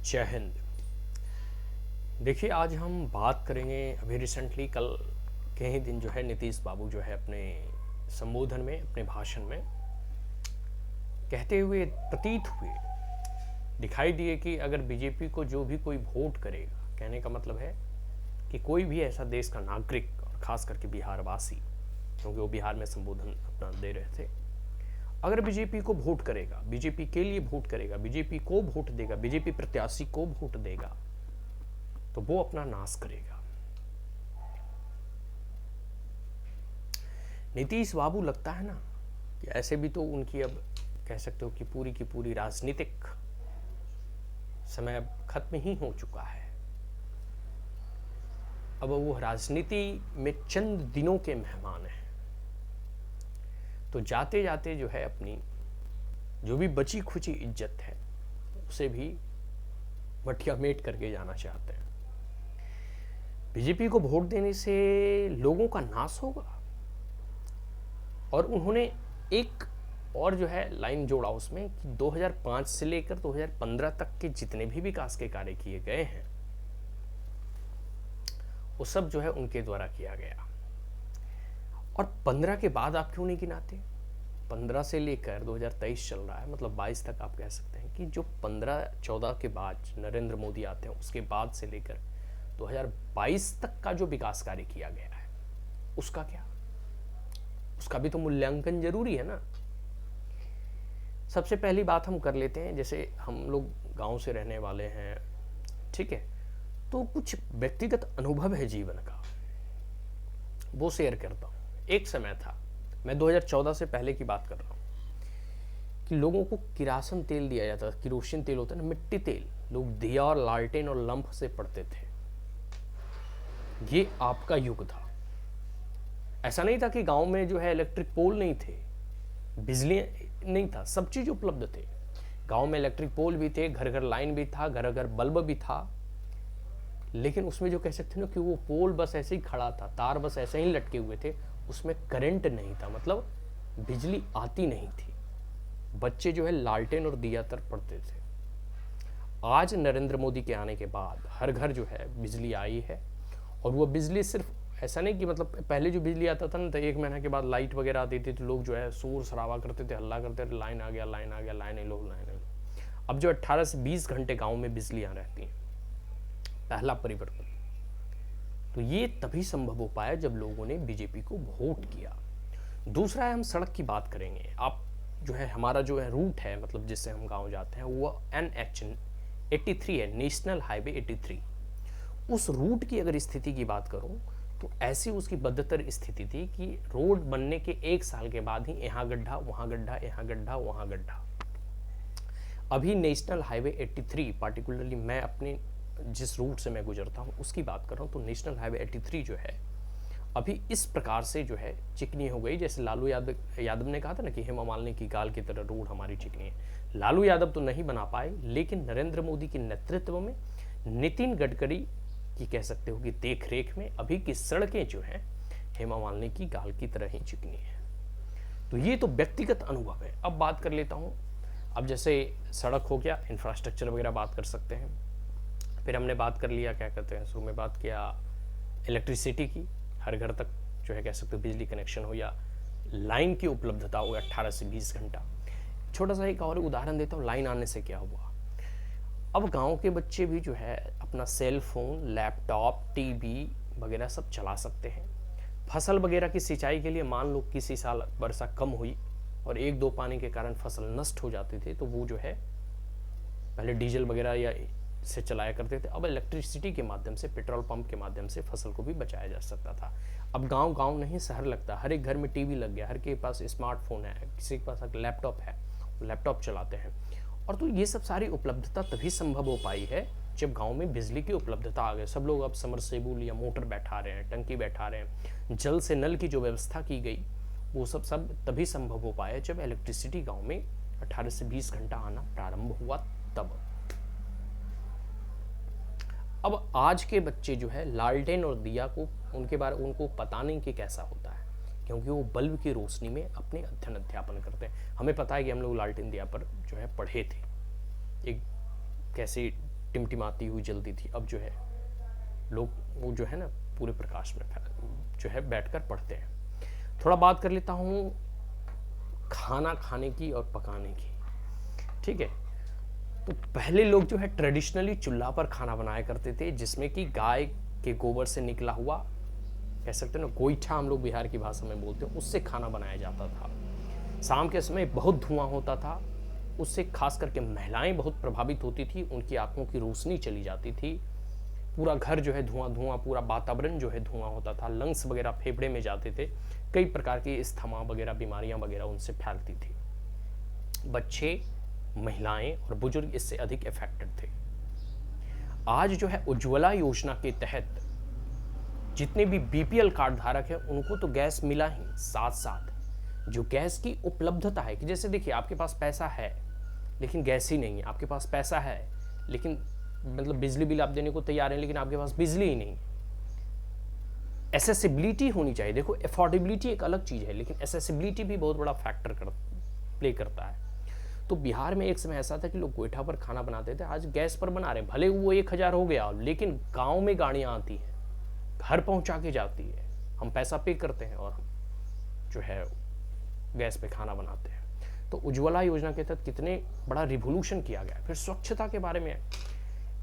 जय हिंद। देखिए, आज हम बात करेंगे अभी रिसेंटली कल के ही दिन जो है नीतीश बाबू जो है अपने संबोधन में, अपने भाषण में कहते हुए प्रतीत हुए, दिखाई दिए कि अगर बीजेपी को जो भी कोई वोट करेगा, कहने का मतलब है कि कोई भी ऐसा देश का नागरिक और ख़ास करके बिहार वासी, क्योंकि वो बिहार में संबोधन अपना दे रहे थे, अगर बीजेपी को वोट करेगा, बीजेपी के लिए वोट करेगा, बीजेपी को वोट देगा, बीजेपी प्रत्याशी को वोट देगा, तो वो अपना नाश करेगा। नीतीश बाबू लगता है ना कि ऐसे भी तो उनकी अब कह सकते हो कि पूरी की पूरी राजनीतिक समय अब खत्म ही हो चुका है। अब वो राजनीति में चंद दिनों के मेहमान हैं, तो जाते जाते जो है अपनी जो भी बची खुची इज्जत है उसे भी मटिया मेट करके जाना चाहते हैं। बीजेपी को वोट देने से लोगों का नाश होगा। और उन्होंने एक और जो है लाइन जोड़ा उसमें कि 2005 से लेकर 2015 तक के जितने भी विकास के कार्य किए गए हैं वो सब जो है उनके द्वारा किया गया। और 15 के बाद आप क्यों नहीं गिनाते? 15 से लेकर 2023 चल रहा है, मतलब 22 तक आप कह सकते हैं कि जो 15-14 के बाद नरेंद्र मोदी आते हैं उसके बाद से लेकर 2022 तक का जो विकास कार्य किया गया है उसका क्या? उसका भी तो मूल्यांकन जरूरी है ना। सबसे पहली बात हम कर लेते हैं, जैसे हम लोग गांव से रहने वाले हैं, ठीक है, तो कुछ व्यक्तिगत अनुभव है जीवन का, वो शेयर करता हूँ। एक समय था, मैं 2014 से पहले की बात कर रहा हूँ, कि लोगों को किरासन तेल दिया जाता था। किरोसिन तेल होता है ना, मिट्टी तेल, लोग दिया और लालटेन और लंप से पड़ते थे। ये आपका युग था। ऐसा नहीं था कि गांव में जो है इलेक्ट्रिक पोल नहीं थे, बिजली नहीं था, सब चीज उपलब्ध थे। गांव में इलेक्ट्रिक पोल भी थे, घर घर लाइन भी था, घर घर बल्ब भी था, लेकिन उसमें जो कह सकते हैं ना कि वो पोल बस ऐसे ही खड़ा था, तार बस ऐसे ही लटके हुए थे, उसमें करंट नहीं था, मतलब बिजली आती नहीं थी। बच्चे जो है लालटेन और दिया तर पड़ते थे। आज नरेंद्र मोदी के आने के बाद हर घर जो है बिजली आई है, और वो बिजली सिर्फ ऐसा नहीं कि मतलब पहले जो बिजली आता था ना, तो 1 महीना के बाद लाइट वगैरह आती थी तो लोग जो है शोर शराबा करते थे, हल्ला करते थे, लाइन आ गया, लाइन आ गया, लाइन लो, लाइन लो। अब जो 18 से 20 घंटे गांव में बिजलियां रहती हैं, पहला परिवर्तन। तो ये तभी संभव हो पाया जब लोगों ने बीजेपी को वोट किया। दूसरा है, हम सड़क की बात करेंगे। आप जो है हमारा जो है रूट है, मतलब जिससे हम गाँव जाते हैं, वो NH83 है, नेशनल हाईवे 83। उस रूट की अगर स्थिति की बात करूं तो ऐसी उसकी बदतर स्थिति थी कि रोड बनने के 1 साल के बाद ही यहाँ गड्ढा, वहाँ गड्ढा, यहाँ गड्ढा, वहाँ गड्ढा। अभी नेशनल हाईवे 83, पार्टिकुलरली मैं अपने जिस रूट से मैं गुजरता हूँ उसकी बात कर रहा हूँ, तो नेशनल हाईवे 83 जो है अभी इस प्रकार से जो है चिकनी हो गई, जैसे लालू यादव ने कहा था ना कि हेमा मालिनी की गाल की तरह रोड हमारी चिकनी है। लालू यादव तो नहीं बना पाए, लेकिन नरेंद्र मोदी के नेतृत्व में, नितिन गडकरी की कह सकते हो कि देख रेख में अभी की सड़कें जो हैं हेमा मालिनी की गाल की तरह ही चिकनी है। तो ये तो व्यक्तिगत अनुभव है। अब बात कर लेता हूँ, अब जैसे सड़क हो गया, इंफ्रास्ट्रक्चर वगैरह बात कर सकते हैं। फिर हमने बात कर लिया, क्या कहते हैं, शुरू में बात किया इलेक्ट्रिसिटी की, हर घर तक जो है कह सकते हो बिजली कनेक्शन हो, या लाइन की उपलब्धता हो 18 से 20 घंटा। छोटा सा एक और उदाहरण देता हूँ, लाइन आने से क्या हुआ। अब गांव के बच्चे भी जो है अपना सेल फोन, लैपटॉप, टीवी वगैरह सब चला सकते हैं। फसल वगैरह की सिंचाई के लिए मान लो किसी साल वर्षा कम हुई और 1-2 पानी के कारण फसल नष्ट हो जाती थी, तो वो जो है पहले डीजल वगैरह या से चलाया करते थे, अब इलेक्ट्रिसिटी के माध्यम से, पेट्रोल पंप के माध्यम से फसल को भी बचाया जा सकता था। अब गांव गांव नहीं शहर लगता, हर एक घर में टीवी लग गया, हर के पास स्मार्टफोन है, किसी के पास लैपटॉप है, लैपटॉप चलाते हैं। और तो ये सब सारी उपलब्धता तभी संभव हो पाई है जब गांव में बिजली की उपलब्धता आ गई। सब लोग अब समरसेबुल या मोटर बैठा रहे हैं, टंकी बैठा रहे हैं, जल से नल की जो व्यवस्था की गई वो सब तभी संभव हो पाया जब इलेक्ट्रिसिटी गांव में 18 से 20 घंटा आना प्रारंभ हुआ तब। अब आज के बच्चे जो है लालटेन और दिया को उनको पता नहीं कि कैसा होता है, क्योंकि वो बल्ब की रोशनी में अपने अध्ययन अध्यापन करते हैं। हमें पता है कि हम लोग लालटेन दिया पर जो है पढ़े थे, एक कैसे टिमटिमाती हुई जलती थी, अब जो है लोग वो जो है ना पूरे प्रकाश में जो है बैठकर पढ़ते हैं। थोड़ा बात कर लेता हूँ खाना खाने की और पकाने की, ठीक है। तो पहले लोग जो है ट्रेडिशनली चूल्हा पर खाना बनाया करते थे, जिसमें कि गाय के गोबर से निकला हुआ, कह सकते हैं ना, गोईठा हम लोग बिहार की भाषा में बोलते हैं, उससे खाना बनाया जाता था। शाम के समय बहुत धुआं होता था, उससे खास करके महिलाएं बहुत प्रभावित होती थी, उनकी आंखों की रोशनी चली जाती थी, पूरा घर जो है धुआं धुआं, पूरा वातावरण जो है धुआं होता था, लंग्स वगैरह फेफड़े में जाते थे, कई प्रकार की अस्थमा वगैरह बीमारियां वगैरह उनसे फैलती थी। बच्चे, महिलाएं और बुजुर्ग इससे अधिक इफेक्टेड थे। आज जो है उज्ज्वला योजना के तहत जितने भी बीपीएल कार्ड धारक हैं उनको तो गैस मिला ही, साथ साथ जो गैस की उपलब्धता है कि जैसे देखिए आपके पास पैसा है लेकिन गैस ही नहीं है, आपके पास पैसा है लेकिन मतलब बिजली बिल आप देने को तैयार हैं लेकिन आपके पास बिजली ही नहीं। एसेसिबिलिटी होनी चाहिए। देखो अफोर्डेबिलिटी एक अलग चीज़ है लेकिन एसेसिबिलिटी भी बहुत बड़ा फैक्टर प्ले करता है। तो बिहार में एक समय ऐसा था कि लोग गोईठा पर खाना बनाते थे, आज गैस पर बना रहे हैं, भले वो 1000 हो गया लेकिन गांव में गाड़ियां आती हैं, घर पहुंचा के जाती है, हम पैसा पे करते हैं और हम जो है गैस पे खाना बनाते हैं। तो उज्ज्वला योजना के तहत कितने बड़ा रिवोल्यूशन किया गया। फिर स्वच्छता के बारे में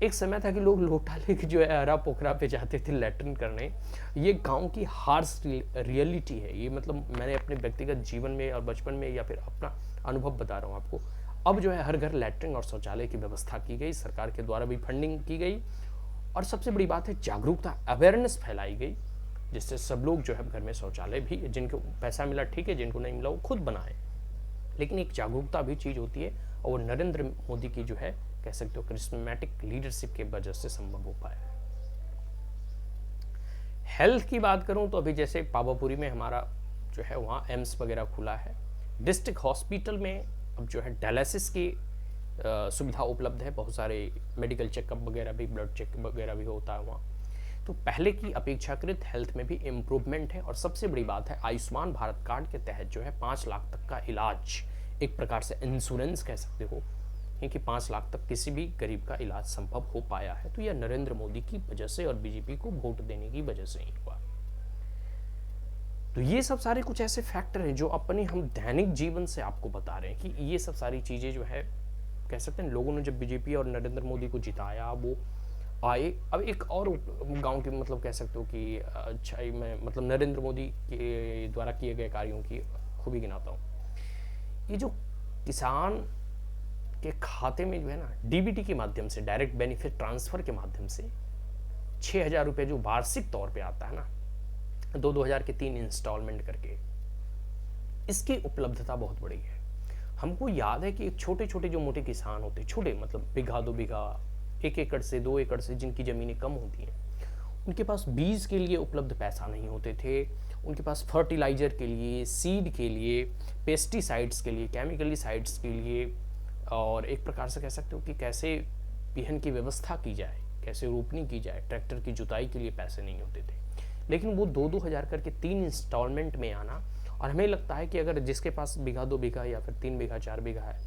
एक समय था कि लोग लोटा लेके जो है हरा पोखरा पे जाते थे लैट्रिन करने। ये गांव की हार्श रियलिटी है, ये मतलब मैंने अपने व्यक्तिगत जीवन में और बचपन में या फिर अपना अनुभव बता रहा हूँ आपको। अब जो है हर घर लैट्रिन और शौचालय की व्यवस्था की गई, सरकार के द्वारा भी फंडिंग की गई और सबसे बड़ी बात है जागरूकता, अवेयरनेस फैलाई गई, जिससे सब लोग जो है घर में शौचालय भी, जिनको पैसा मिला ठीक है, जिनको नहीं मिला वो खुद बनाए। लेकिन एक जागरूकता भी चीज़ होती है और वो नरेंद्र मोदी की जो है कह सकते हो करिश्मेटिक लीडरशिप के वजह से संभव हो पाया। हेल्थ की बात करूं तो अभी जैसे पावापुरी में हमारा जो है वहाँ एम्स वगैरह खुला है, डिस्ट्रिक्ट हॉस्पिटल में अब जो है डायलिसिस की सुविधा उपलब्ध है, बहुत सारे मेडिकल चेकअप वगैरह भी, ब्लड चेकअप वगैरह भी होता है वहाँ। तो पहले की अपेक्षाकृत हेल्थ में भी इम्प्रूवमेंट है और सबसे बड़ी बात है आयुष्मान भारत कार्ड के तहत जो है 5 लाख तक का इलाज, एक प्रकार से इंश्योरेंस कह सकते हो, क्योंकि 5 लाख तक किसी भी गरीब का इलाज संभव हो पाया है। तो यह नरेंद्र मोदी की वजह से और बीजेपी को वोट देने की वजह से ही हुआ। तो ये सब सारे कुछ ऐसे फैक्टर हैं जो अपने हम दैनिक जीवन से आपको बता रहे हैं कि ये सब सारी चीज़ें जो है कह सकते हैं लोगों ने जब बीजेपी और नरेंद्र मोदी को जिताया वो आए। अब एक और गांव की मतलब कह सकते हो कि अच्छाई में मतलब नरेंद्र मोदी के द्वारा किए गए कार्यों की खूबी गिनाता हूँ। ये जो किसान के खाते में जो है ना डीबीटी के माध्यम से, डायरेक्ट बेनिफिट ट्रांसफर के माध्यम से 6,000 रुपये जो वार्षिक तौर पे आता है ना, 2,000 के 3 इंस्टॉलमेंट करके, इसकी उपलब्धता बहुत बड़ी है। हमको याद है कि छोटे छोटे जो मोटे किसान होते, छोटे मतलब बीघा 2 बीघा 1 एकड़ से 2 एकड़ से जिनकी ज़मीनें कम होती हैं, उनके पास बीज के लिए उपलब्ध पैसा नहीं होते थे, उनके पास फर्टिलाइज़र के लिए, सीड के लिए, पेस्टिसाइड्स के लिए, केमिकलिसाइड्स के लिए, और एक प्रकार से कह सकते हो कि कैसे बिहन की व्यवस्था की जाए, कैसे रोपनी की जाए, ट्रैक्टर की जुताई के लिए पैसे नहीं होते थे। लेकिन वो 2-2 हज़ार करके 3 इंस्टॉलमेंट में आना, और हमें लगता है कि अगर जिसके पास बीघा 2 बीघा या फिर 3 बीघा 4 बीघा है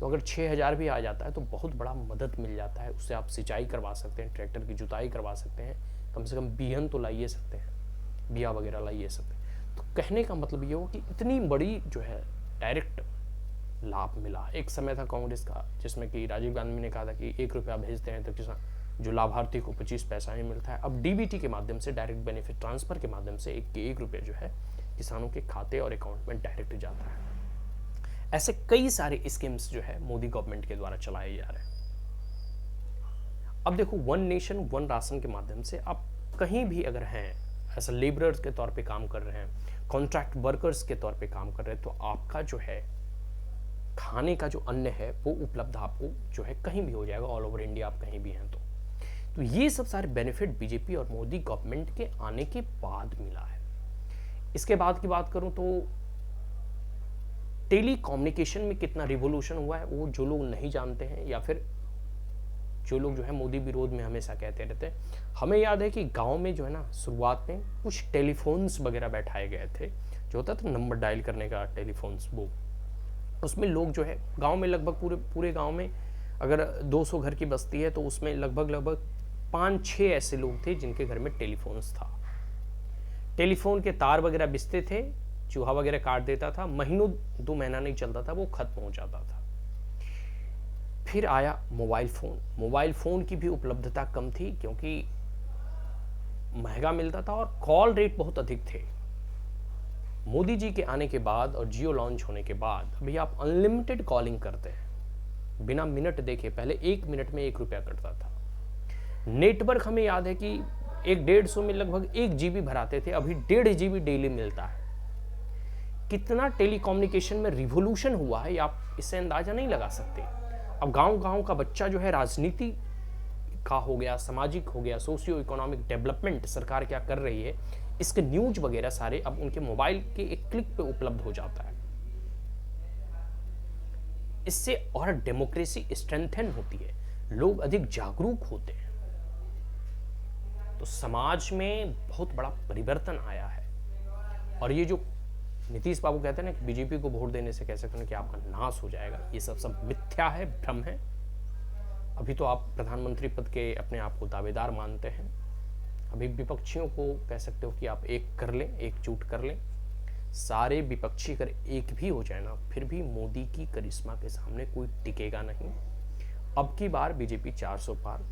तो अगर 6,000 भी आ जाता है तो बहुत बड़ा मदद मिल जाता है। उससे आप सिंचाई करवा सकते हैं, ट्रैक्टर की जुताई करवा सकते हैं, कम से कम बिहन तो लाइए सकते हैं, बिया वगैरह लाइए सकते हैं। तो कहने का मतलब ये हो कि इतनी बड़ी जो है डायरेक्ट लाभ मिला। एक समय था कांग्रेस का जिसमें कि राजीव गांधी ने कहा था कि 1 रुपया भेजते हैं तो किसान जो लाभार्थी को 25 पैसा ही मिलता है। अब डीबीटी के माध्यम से, डायरेक्ट बेनिफिट ट्रांसफर के माध्यम से 1 रुपये जो है किसानों के खाते और अकाउंट में डायरेक्ट जाता है। ऐसे कई सारे स्कीम्स जो है मोदी गवर्नमेंट के द्वारा चलाए जा रहे हैं। अब देखो, वन नेशन वन राशन के माध्यम से आप कहीं भी अगर हैं, ऐसा लेबरर्स के तौर पे काम कर रहे हैं, कॉन्ट्रैक्ट वर्कर्स के तौर पे काम कर रहे हैं, तो आपका जो है खाने का जो अन्न है वो उपलब्ध आपको जो है कहीं भी हो जाएगा, ऑल ओवर इंडिया आप कहीं भी हैं तो ये सब सारे बेनिफिट बीजेपी और मोदी गवर्नमेंट के आने के बाद मिला है। इसके बाद की बात करूं तो टेली कम्युनिकेशन में कितना रिवोल्यूशन हुआ है वो जो लोग नहीं जानते हैं, या फिर जो लोग जो है मोदी विरोध में हमेशा कहते रहते हैं। हमें याद है कि गांव में जो है ना शुरुआत में कुछ टेलीफोन्स वगैरह बैठाए गए थे, जो होता था नंबर डायल करने का टेलीफोन्स, वो उसमें लोग जो है गांव में लगभग पूरे गांव में अगर 200 घर की बस्ती है तो उसमें लगभग 5-6 ऐसे लोग थे जिनके घर में टेलीफोन्स था। टेलीफोन के तार वगैरह बिछते थे, चूहा वगैरह काट देता था, महीनों 2 महीना नहीं चलता था, वो खत्म हो जाता था। फिर आया मोबाइल फ़ोन। मोबाइल फ़ोन की भी उपलब्धता कम थी क्योंकि महंगा मिलता था और कॉल रेट बहुत अधिक थे। मोदी जी के आने के बाद और जियो लॉन्च होने के बाद अभी आप अनलिमिटेड कॉलिंग करते हैं बिना मिनट देखे। पहले 1 मिनट में 1 रुपया कटता था। नेटवर्क हमें याद है कि 150 में लगभग 1 GB भराते थे, अभी 1.5 GB डेली मिलता है। कितना टेलीकम्युनिकेशन में रिवोल्यूशन हुआ है, आप इससे अंदाजा नहीं लगा सकते। अब गांव-गांव का बच्चा जो है राजनीति का हो गया, सामाजिक हो गया, सोशियो इकोनॉमिक डेवलपमेंट सरकार क्या कर रही है, इसके न्यूज वगैरह सारे अब उनके मोबाइल के एक क्लिक पे उपलब्ध हो जाता है। इससे और डेमोक्रेसी स्ट्रेंथन होती है, लोग अधिक जागरूक होते हैं, तो समाज में बहुत बड़ा परिवर्तन आया है। और ये जो नीतीश बाबू कहते हैं ना कि बीजेपी को वोट देने से कह सकते हैं कि आपका नाश हो जाएगा, ये सब मिथ्या है, भ्रम है। अभी तो आप प्रधानमंत्री पद के अपने आप को दावेदार मानते हैं। अभी विपक्षियों को कह सकते हो कि आप एक कर लें, एकजुट कर लें। सारे विपक्षी अगर एक भी हो जाए ना, फिर भी मोदी की करिश्मा के सामने कोई टिकेगा नहीं। अब की बार बीजेपी 400 पार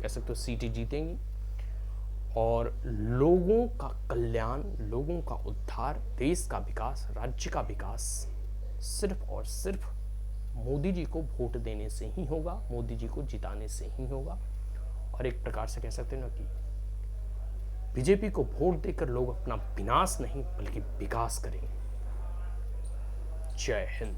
कह सकते हो सीटें जीतेंगी और लोगों का कल्याण, लोगों का उद्धार, देश का विकास, राज्य का विकास सिर्फ और सिर्फ मोदी जी को वोट देने से ही होगा, मोदी जी को जिताने से ही होगा। और एक प्रकार से कह सकते हैं ना कि बीजेपी को वोट देकर लोग अपना विनाश नहीं बल्कि विकास करेंगे। जय हिंद।